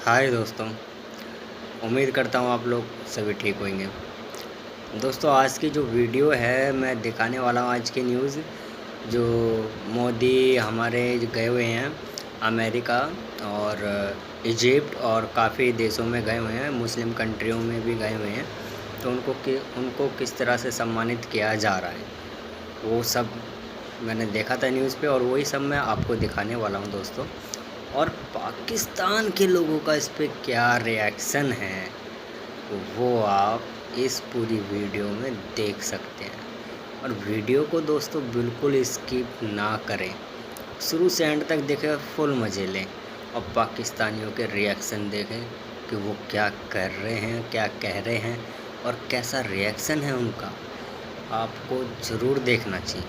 हाय दोस्तों, उम्मीद करता हूँ आप लोग सभी ठीक होंगे। दोस्तों आज की जो वीडियो है मैं दिखाने वाला हूँ आज की न्यूज़ जो मोदी हमारे जो गए हुए हैं अमेरिका और इजिप्ट और काफ़ी देशों में गए हुए हैं, मुस्लिम कंट्रियों में भी गए हुए हैं। तो उनको किस तरह से सम्मानित किया जा रहा है वो सब मैंने देखा था न्यूज़ पे और वही सब मैं आपको दिखाने वाला हूँ दोस्तों। और पाकिस्तान के लोगों का इस पे क्या रिएक्शन है वो आप इस पूरी वीडियो में देख सकते हैं। और वीडियो को दोस्तों बिल्कुल स्किप ना करें, शुरू से एंड तक देखें, फुल मज़े लें और पाकिस्तानियों के रिएक्शन देखें कि वो क्या कर रहे हैं, क्या कह रहे हैं और कैसा रिएक्शन है उनका। आपको ज़रूर देखना चाहिए।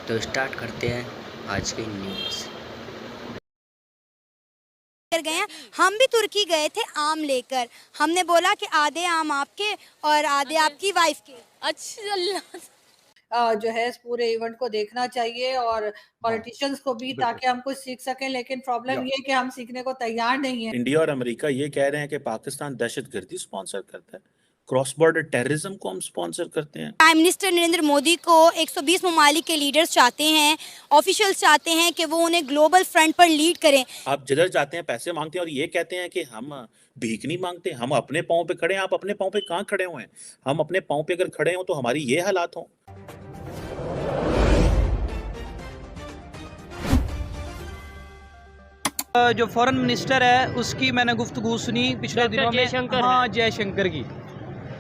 तो स्टार्ट करते हैं आज की न्यूज़। कर गए हैं। हम भी तुर्की गए थे आम लेकर। हमने बोला कि आधे आम आपके और आधे आपकी वाइफ के। अच्छा अल्लाह जो है इस पूरे इवेंट को देखना चाहिए और पॉलिटिशियंस को भी, बिल्कुल। ताकि हम कुछ सीख सकें। लेकिन प्रॉब्लम ये है कि हम सीखने को तैयार नहीं है। इंडिया और अमेरिका ये कह रहे हैं कि पाकिस्तान दहशतगर्दी स्पॉन्सर करता है, क्रॉस बॉर्डर टेररिज्म को हम स्पॉन्सर करते हैं। प्राइम मिनिस्टर नरेंद्र मोदी को 120 ममालिक के लीडर्स चाहते हैं, ऑफिशियल्स चाहते हैं कि वो उन्हें ग्लोबल फ्रंट पर लीड करें। आप जिधर जाते हैं पैसे मांगते हैं और ये कहते हैं कि हम भीख नहीं मांगते, हम अपने पाँव पे खड़े हैं। आप अपने पाँव पे कहाँ खड़े हुए हैं? हम अपने पाँव पे अगर खड़े हों तो हमारी ये हालात हों। जो फॉरेन मिनिस्टर है उसकी मैंने गुफ्तगू सुनी पिछले दिनों में। जयशंकर हाँ, जयशंकर की।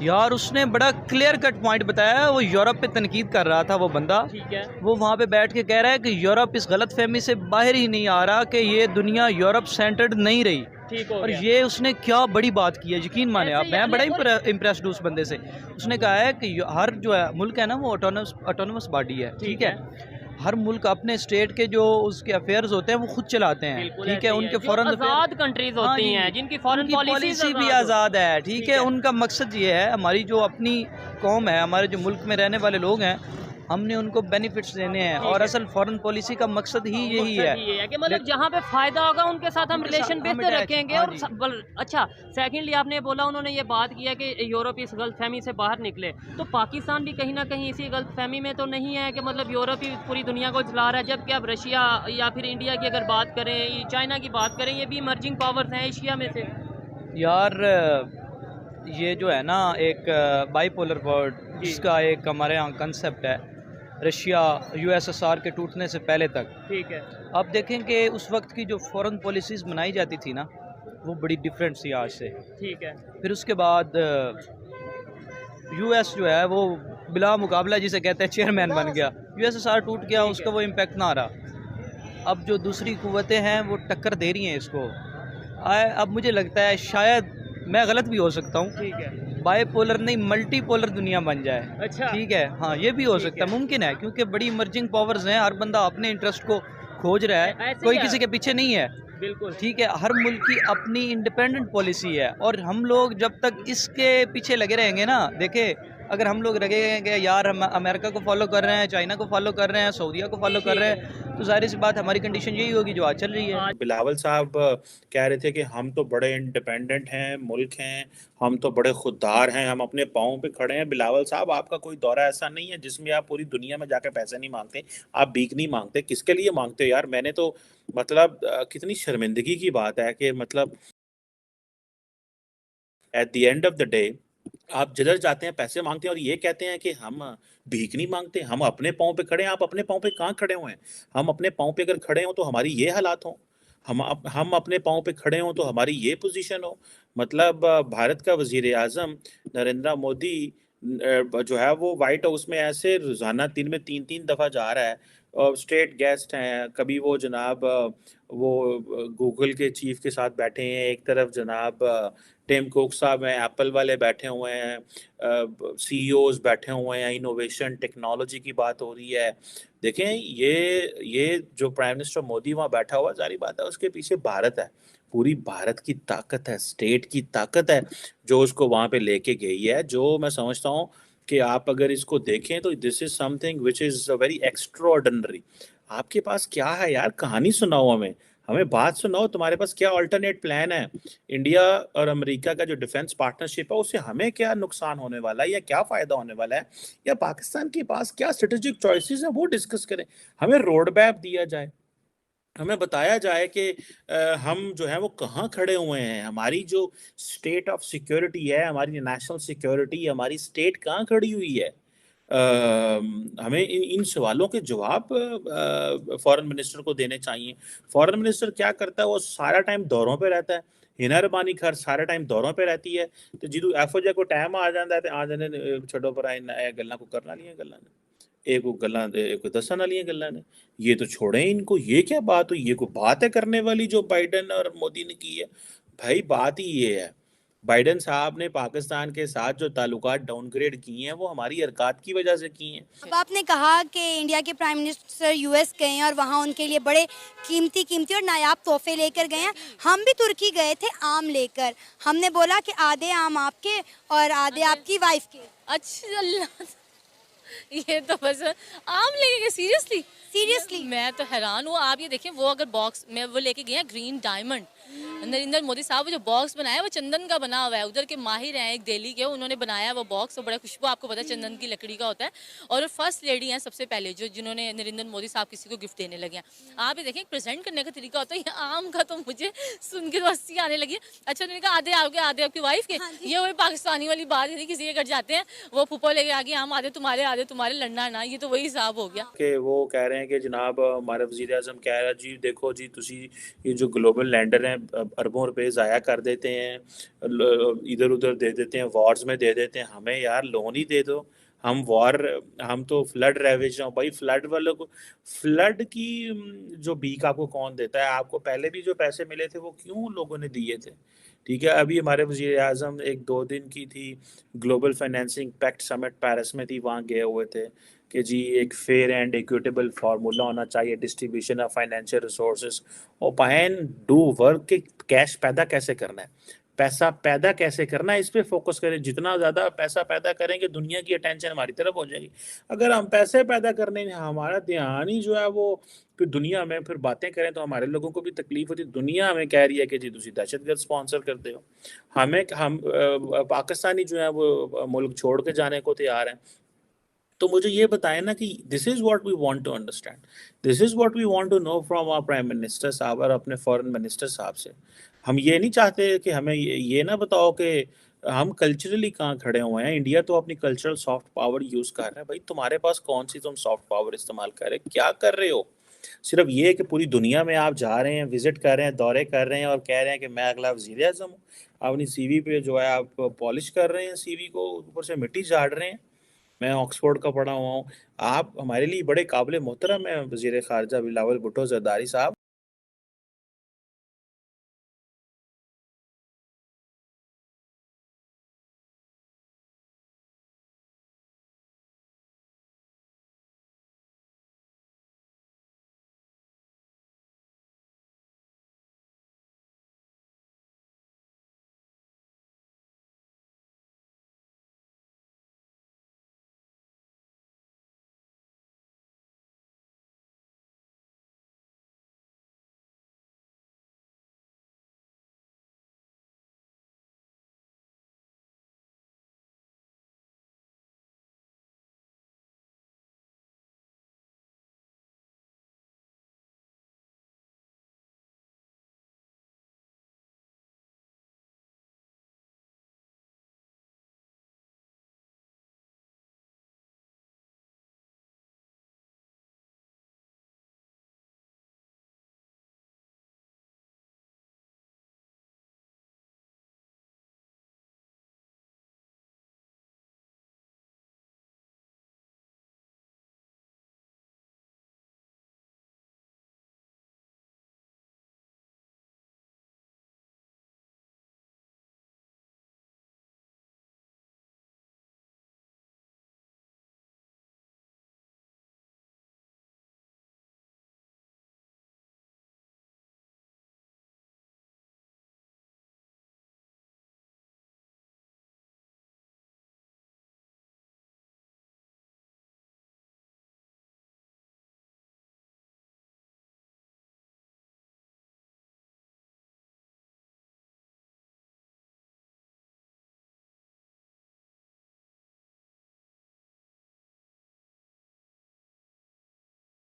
यार उसने बड़ा क्लियर कट पॉइंट बताया। वो यूरोप पे तनकीद कर रहा था वो बंदा। ठीक है। वो वहाँ पे बैठ के कह रहा है कि यूरोप इस गलत फहमी से बाहर ही नहीं आ रहा कि ये दुनिया यूरोप सेंटर्ड नहीं रही। ठीक हो और गया। ये उसने क्या बड़ी बात की है, यकीन माने आप। ऐसे मैं बड़ा यार इम्प्रेस्ड हूँ उस बंदे से। उसने कहा है कि हर जो है मुल्क है ना वो ऑटोनमस बॉडी है। ठीक है। हर मुल्क अपने स्टेट के जो उसके अफेयर्स होते हैं वो खुद चलाते हैं। बिल्कुल ठीक ऐसे है। ही उनके जो फॉरेन आजाद कंट्रीज हाँ होती जी, हैं जिनकी फॉरेन उनकी पॉलिसी भी आजाद आज़ाद है। ठीक ठीक है। है। उनका मकसद ये है, हमारी जो अपनी कौम है, हमारे जो मुल्क में रहने वाले लोग हैं, हमने उनको बेनिफिट्स देने हैं। ठीक और है। असल फॉरेन पॉलिसी का मकसद ही यही मकसद है। ही ये है कि मतलब जहाँ पे फायदा होगा उनके साथ हम उनके साथ रिलेशन हम बेहतर attach, रखेंगे। हाँ और जी। अच्छा, सेकंडली आपने बोला उन्होंने ये बात किया कि यूरोप इस गलतफहमी से बाहर निकले, तो पाकिस्तान भी कहीं ना कहीं इसी गलतफहमी में तो नहीं है कि मतलब यूरोप ही पूरी दुनिया को चला रहा है, जबकि अब रशिया या फिर इंडिया की अगर बात करें, चाइना की बात करें, ये भी इमर्जिंग पावर्स हैं एशिया में से। यार ये जो है ना एक बाईपोलर वर्ल्ड, जी। जिसका एक हमारे यहाँ कंसेप्ट है, रशिया यूएसएसआर के टूटने से पहले तक। ठीक है। आप देखें कि उस वक्त की जो फॉरेन पॉलिसीज़ बनाई जाती थी ना, वो बड़ी डिफरेंट थी आज से। ठीक है। फिर उसके बाद यूएस जो है वो बिला मुकाबला जिसे कहते हैं चेयरमैन बन गया। यूएसएसआर टूट गया, उसका वो इम्पेक्ट ना आ रहा। अब जो दूसरी कुव्वतें हैं वो टक्कर दे रही हैं इसको। अब मुझे लगता है, शायद मैं गलत भी हो सकता हूँ, ठीक है। बाईपोलर नहीं मल्टीपोलर दुनिया बन जाए। अच्छा। ठीक है। हाँ, ये भी हो ठीक सकता है, है। मुमकिन है, क्योंकि बड़ी इमर्जिंग पावर्स हैं। हर बंदा अपने इंटरेस्ट को खोज रहा है, ऐसे कोई ही है। किसी के पीछे नहीं है। बिल्कुल। ठीक है। हर मुल्क की अपनी इंडिपेंडेंट पॉलिसी है। और हम लोग जब तक इसके पीछे लगे रहेंगे ना, देखे, अगर हम लोग लगेंगे यार हम अमेरिका को फॉलो कर रहे हैं, चाइना को फॉलो कर रहे हैं, सऊदीया को फॉलो कर रहे हैं, तो जाहिर सी बात हमारी कंडीशन यही होगी जो आज चल रही है। बिलावल साहब कह रहे थे कि हम तो बड़े इंडिपेंडेंट हैं, मुल्क हैं, हम तो बड़े खुददार हैं, हम अपने पाँव पे खड़े हैं। बिलावल साहब, आपका कोई दौरा ऐसा नहीं है जिसमें आप पूरी दुनिया में जाके पैसे नहीं मांगते, आप भीख नहीं मांगते। किसके लिए मांगते हो यार? मैंने तो मतलब कितनी शर्मिंदगी की बात है कि मतलब at the end of the day आप जिधर जाते हैं पैसे मांगते हैं और ये कहते हैं कि हम भीख नहीं मांगते, हम अपने पाँव पे खड़े हैं। आप अपने पाँव पे कहाँ खड़े हुए हैं? हम अपने पाँव पे अगर खड़े हों तो हमारी ये हालात हों। हम अपने पाँव पे खड़े हों तो हमारी ये पोजीशन हो। मतलब भारत का वज़ीर आज़म नरेंद्र मोदी जो है वो व्हाइट हाउस में ऐसे रोज़ाना दिन में 3-3 दफ़ा जा रहा है। स्टेट गेस्ट हैं, कभी वो जनाब वो गूगल के चीफ के साथ बैठे हैं, एक तरफ जनाब टिम कुक साहब हैं, एप्पल वाले बैठे हुए हैं, सीईओज बैठे हुए हैं, इनोवेशन टेक्नोलॉजी की बात हो रही है। देखें, ये जो प्राइम मिनिस्टर मोदी वहाँ बैठा हुआ, जारी बात है उसके पीछे भारत है, पूरी भारत की ताकत है, स्टेट की ताकत है जो उसको वहाँ पे लेके गई है। जो मैं समझता हूँ कि आप अगर इसको देखें तो this is something which is very extra ordinary. आपके पास क्या है यार? कहानी सुनाओ हमें। हमें बात सुनाओ, तुम्हारे पास क्या अल्टरनेट प्लान है? इंडिया और अमेरिका का जो डिफेंस पार्टनरशिप है उससे हमें क्या नुकसान होने वाला है या क्या फ़ायदा होने वाला है, या पाकिस्तान के पास क्या स्ट्रेटेजिक चॉइसेस हैं वो डिस्कस करें। हमें रोड मैप दिया जाए, हमें बताया जाए कि हम जो है वो कहाँ खड़े हुए हैं, हमारी जो स्टेट ऑफ सिक्योरिटी है, हमारी नेशनल सिक्योरिटी, हमारी स्टेट कहाँ खड़ी हुई है। हमें इन इन सवालों के जवाब फॉरेन मिनिस्टर को देने चाहिए। फॉरेन मिनिस्टर क्या करता है, वो सारा टाइम दौरों पे रहता है। हिना रबानी खैर सारा टाइम दौरों पे रहती है, तो जिदू एफओ जे को टाइम आ जाता है तो आ जाने छोड़ो पर गल्लां को करना नहीं है, गल्लां ने एक वो गल्लां एक दसन वाली गल्लां ने, ये तो छोड़ें इनको। ये क्या बात हुई, ये कोई बात है करने वाली जो बाइडेन और मोदी ने की है? भाई बात ही ये है, बाइडेन साहब ने पाकिस्तान के साथ जो ताल्लुकात डाउनग्रेड किए हैं वो हमारी हरकत की वजह से किए हैं। अब आपने कहा कि इंडिया के प्राइम मिनिस्टर यूएस गए हैं और वहाँ उनके लिए बड़े कीमती और नायाब तोहफे लेकर गए हैं। हम भी तुर्की गए थे आम लेकर। हमने बोला कि आधे आम आपके और आधे आपकी वाइफ के। अच्छा अल्लाह, ये तो बस आम लेके गए, सीरियसली सीरियसली मैं तो हैरान हूँ। आप ये देखिए, वो अगर बॉक्स में वो लेके गए हैं ग्रीन डायमंड, नरेंद्र मोदी साहब वो जो बॉक्स बनाया है वो चंदन का बना हुआ है। उधर के माहिर हैं एक दिल्ली के, उन्होंने बनाया है वो बॉक्स, तो बड़ा खुशबू, आपको पता है चंदन की लकड़ी का होता है। और फर्स्ट लेडी हैं सबसे पहले जो जिन्होंने नरेंद्र मोदी साहब किसी को गिफ्ट देने लगे हैं। आप ये देखें, प्रेजेंट करने का तरीका होता है। ये आम का तो मुझे सुन के तो हंसी आने लगी। अच्छा, उन्होंने कहा आधे आपके आधे आपकी वाइफ के। ये वही पाकिस्तानी वाली बात नहीं, किसी के घर जाते हैं वो फूफा लेके आ गए आम, आधे तुम्हारे लड़ना ना, ये तो वही हिसाब हो गया कि वो कह रहे हैं कि जनाब हमारे वज़ीर आज़म कह रहा है जी देखो जी तुसी ये जो ग्लोबल लैंडर हैं अरबों रुपए ज़ाया कर देते हैं, इधर उधर दे देते हैं, वॉर्स में दे देते हैं, हमें यार लोन ही दे दो। हम तो फ्लड रेवेज हैं भाई, फ्लड वालों को फ्लड की जो भीख आपको कौन देता है? आपको पहले भी जो पैसे मिले थे वो क्यों लोगों ने दिए थे? ठीक है, अभी हमारे वज़ीर आज़म 1-2 दिन की थी global financing pact summit Paris में थी, वहाँ गए हुए थे कि जी एक फेयर एंड इक्विटेबल फार्मूला होना चाहिए डिस्ट्रीब्यूशन ऑफ फाइनेंशियल रिसोर्सेज, और बहन डू वर्क के कैश पैदा कैसे करना है, पैसा पैदा कैसे करना है, इस पे फोकस करें। जितना ज़्यादा पैसा पैदा करेंगे दुनिया की अटेंशन हमारी तरफ हो जाएगी। अगर हम पैसे पैदा करने में हमारा ध्यान ही जो है वो फिर दुनिया में फिर बातें करें तो हमारे लोगों को भी तकलीफ होती है। दुनिया हमें कह रही है कि जी तुसी दहशतगर्द स्पॉन्सर करते हो, हम पाकिस्तानी जो है वो मुल्क छोड़ के जाने को तैयार हैं। तो मुझे ये बताएं ना कि this is what we want to understand, this is what we want to know from our prime minister साहब और अपने फॉरेन मिनिस्टर साहब से। हम ये नहीं चाहते कि हमें ये ना बताओ कि हम कल्चरली कहाँ खड़े हुए हैं। इंडिया तो अपनी कल्चरल सॉफ्ट पावर यूज़ कर रहा है। भाई तुम्हारे पास कौन सी तुम सॉफ्ट पावर इस्तेमाल कर रहे, क्या कर रहे हो? सिर्फ ये है कि पूरी दुनिया में आप जा रहे हैं, विजिट कर रहे हैं, दौरे कर रहे हैं और कह रहे हैं कि मैं अगला वज़ीर आज़म हूँ। अपनी सीवी पे जो है आप पॉलिश कर रहे हैं, सीवी को ऊपर से मिट्टी झाड़ रहे हैं। मैं ऑक्सफोर्ड का पढ़ा हुआ हूँ। आप हमारे लिए बड़े काबिल मोहतरम हैं वज़ीर ख़ारिजा बिलावल भुट्टो ज़रदारी साहब।